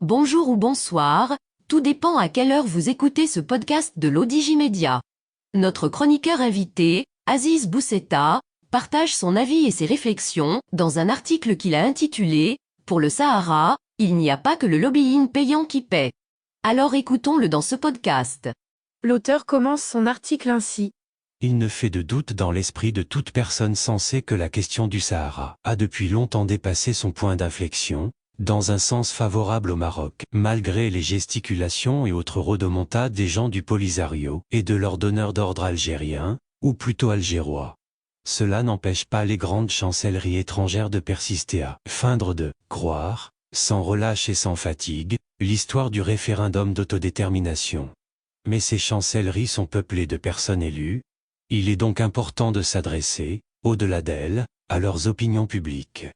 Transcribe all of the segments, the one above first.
Bonjour ou bonsoir, tout dépend à quelle heure vous écoutez ce podcast de l'Odigimédia. Notre chroniqueur invité, Aziz Bousseta, partage son avis et ses réflexions dans un article qu'il a intitulé « Pour le Sahara, il n'y a pas que le lobbying payant qui paie ». Alors écoutons-le dans ce podcast. L'auteur commence son article ainsi. Il ne fait de doute dans l'esprit de toute personne sensée que la question du Sahara a depuis longtemps dépassé son point d'inflexion, dans un sens favorable au Maroc, malgré les gesticulations et autres rodomontades des gens du Polisario et de leurs donneurs d'ordre algériens, ou plutôt algérois. Cela n'empêche pas les grandes chancelleries étrangères de persister à feindre de croire, sans relâche et sans fatigue, l'histoire du référendum d'autodétermination. Mais ces chancelleries sont peuplées de personnes élues. Il est donc important de s'adresser, au-delà d'elles, à leurs opinions publiques.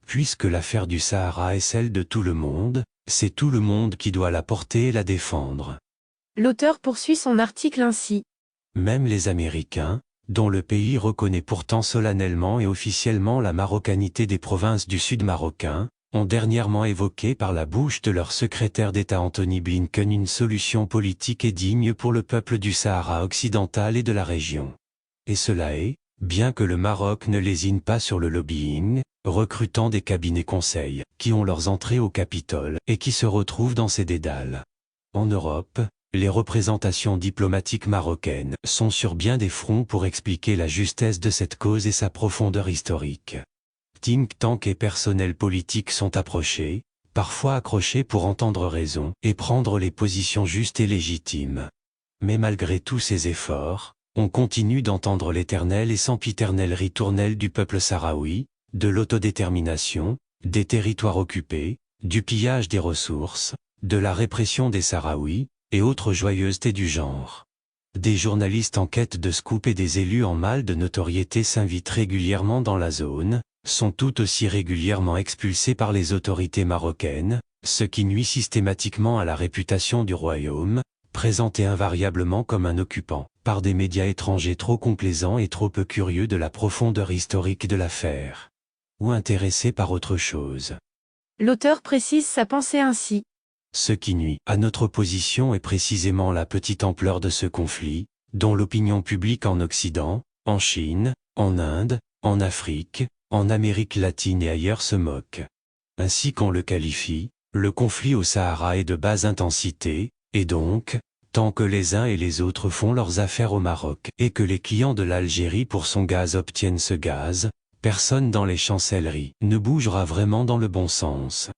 Puisque l'affaire du Sahara est celle de tout le monde, c'est tout le monde qui doit la porter et la défendre. L'auteur poursuit son article ainsi. Même les Américains, dont le pays reconnaît pourtant solennellement et officiellement la marocanité des provinces du Sud marocain, ont dernièrement évoqué par la bouche de leur secrétaire d'État Anthony Blinken une solution politique et digne pour le peuple du Sahara occidental et de la région. Et cela est, bien que le Maroc ne lésine pas sur le lobbying, recrutant des cabinets conseils, qui ont leurs entrées au Capitole, et qui se retrouvent dans ces dédales. En Europe, les représentations diplomatiques marocaines sont sur bien des fronts pour expliquer la justesse de cette cause et sa profondeur historique. Think tanks et personnels politiques sont approchés, parfois accrochés pour entendre raison et prendre les positions justes et légitimes. Mais malgré tous ces efforts, on continue d'entendre l'éternelle et sempiternelle ritournelle du peuple sahraoui, de l'autodétermination, des territoires occupés, du pillage des ressources, de la répression des Sahraouis, et autres joyeusetés du genre. Des journalistes en quête de scoop et des élus en mal de notoriété s'invitent régulièrement dans la zone, sont tout aussi régulièrement expulsés par les autorités marocaines, ce qui nuit systématiquement à la réputation du royaume, présenté invariablement comme un occupant, par des médias étrangers trop complaisants et trop peu curieux de la profondeur historique de l'affaire. Ou intéressés par autre chose. L'auteur précise sa pensée ainsi. Ce qui nuit à notre position est précisément la petite ampleur de ce conflit, dont l'opinion publique en Occident, en Chine, en Inde, en Afrique, en Amérique latine et ailleurs se moque. Ainsi qu'on le qualifie, le conflit au Sahara est de basse intensité, et donc, tant que les uns et les autres font leurs affaires au Maroc et que les clients de l'Algérie pour son gaz obtiennent ce gaz, personne dans les chancelleries ne bougera vraiment dans le bon sens.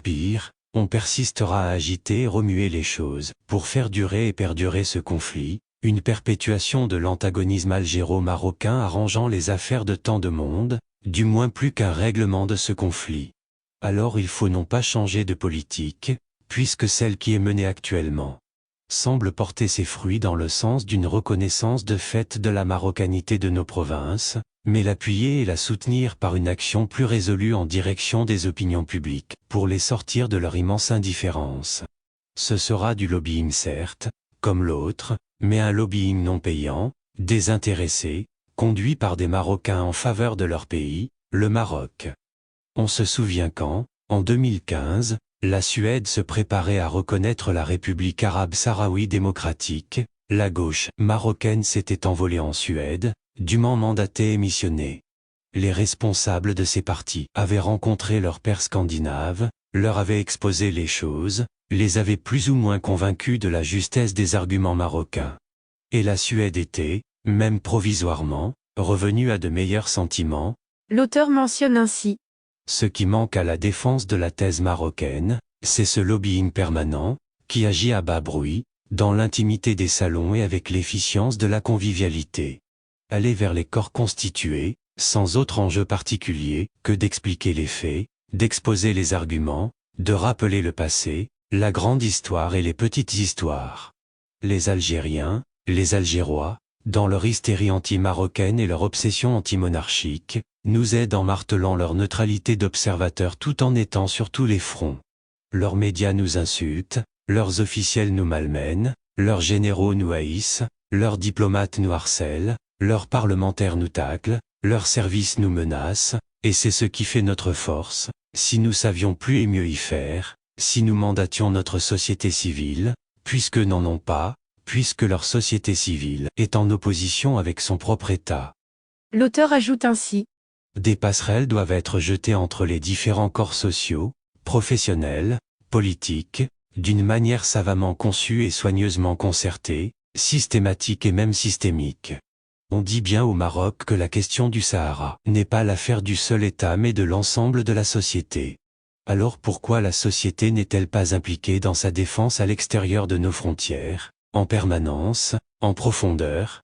Pire, on persistera à agiter et remuer les choses pour faire durer et perdurer ce conflit, une perpétuation de l'antagonisme algéro-marocain arrangeant les affaires de tant de monde, du moins plus qu'un règlement de ce conflit. Alors il faut non pas changer de politique, puisque celle qui est menée actuellement semble porter ses fruits dans le sens d'une reconnaissance de fait de la marocanité de nos provinces, mais l'appuyer et la soutenir par une action plus résolue en direction des opinions publiques, pour les sortir de leur immense indifférence. Ce sera du lobbying certes, comme l'autre, mais un lobbying non payant, désintéressé, conduit par des Marocains en faveur de leur pays, le Maroc. On se souvient quand, en 2015, la Suède se préparait à reconnaître la République arabe sahraoui démocratique, la gauche marocaine s'était envolée en Suède, dûment mandatée et missionnée. Les responsables de ces partis avaient rencontré leurs pairs scandinaves, leur avaient exposé les choses, les avaient plus ou moins convaincus de la justesse des arguments marocains. Et la Suède était, même provisoirement, revenue à de meilleurs sentiments. L'auteur mentionne ainsi. Ce qui manque à la défense de la thèse marocaine, c'est ce lobbying permanent, qui agit à bas bruit, dans l'intimité des salons et avec l'efficience de la convivialité. Aller vers les corps constitués, sans autre enjeu particulier que d'expliquer les faits, d'exposer les arguments, de rappeler le passé, la grande histoire et les petites histoires. Les Algériens, les Algérois, dans leur hystérie anti-marocaine et leur obsession anti-monarchique, nous aident en martelant leur neutralité d'observateurs tout en étant sur tous les fronts. Leurs médias nous insultent, leurs officiels nous malmènent, leurs généraux nous haïssent, leurs diplomates nous harcèlent, leurs parlementaires nous taclent, leurs services nous menacent, et c'est ce qui fait notre force. Si nous savions plus et mieux y faire, si nous mandations notre société civile, puisqu'eux n'en ont pas, puisque leur société civile est en opposition avec son propre État. L'auteur ajoute ainsi. Des passerelles doivent être jetées entre les différents corps sociaux, professionnels, politiques, d'une manière savamment conçue et soigneusement concertée, systématique et même systémique. On dit bien au Maroc que la question du Sahara n'est pas l'affaire du seul État mais de l'ensemble de la société. Alors pourquoi la société n'est-elle pas impliquée dans sa défense à l'extérieur de nos frontières, en permanence, en profondeur?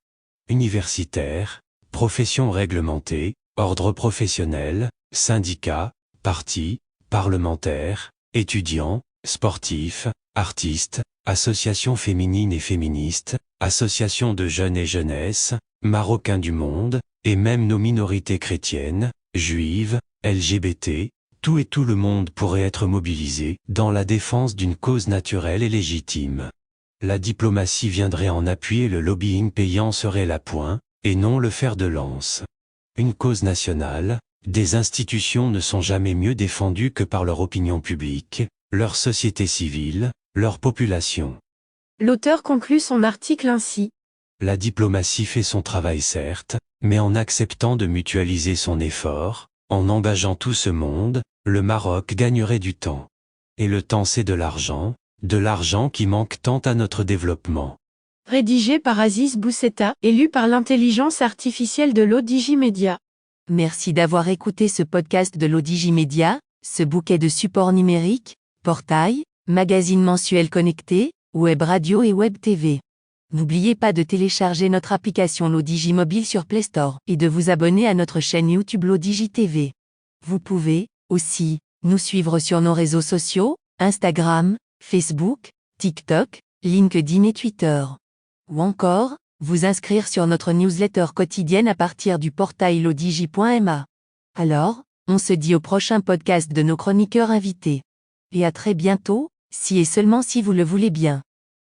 Universitaires, professions réglementées, ordre professionnel, syndicats, partis, parlementaires, étudiants, sportifs, artistes, associations féminines et féministes, associations de jeunes et jeunesses, Marocains du monde, et même nos minorités chrétiennes, juives, LGBT, tout et tout le monde pourrait être mobilisé dans la défense d'une cause naturelle et légitime. La diplomatie viendrait en appui et le lobbying payant serait l'appoint, et non le fer de lance. Une cause nationale, des institutions ne sont jamais mieux défendues que par leur opinion publique, leur société civile, leur population. L'auteur conclut son article ainsi. La diplomatie fait son travail certes, mais en acceptant de mutualiser son effort, en engageant tout ce monde, le Maroc gagnerait du temps. Et le temps c'est de l'argent qui manque tant à notre développement. Rédigé par Aziz Bousseta et lu par l'intelligence artificielle de l'Odigimédia. Merci d'avoir écouté ce podcast de l'Odigimédia, ce bouquet de supports numériques, portail, magazine mensuel connecté, web radio et web TV. N'oubliez pas de télécharger notre application l'Odigimobile sur Play Store et de vous abonner à notre chaîne YouTube l'Odigi TV. Vous pouvez, aussi, nous suivre sur nos réseaux sociaux, Instagram, Facebook, TikTok, LinkedIn et Twitter. Ou encore, vous inscrire sur notre newsletter quotidienne à partir du portail lodigi.ma. Alors, on se dit au prochain podcast de nos chroniqueurs invités. Et à très bientôt, si et seulement si vous le voulez bien.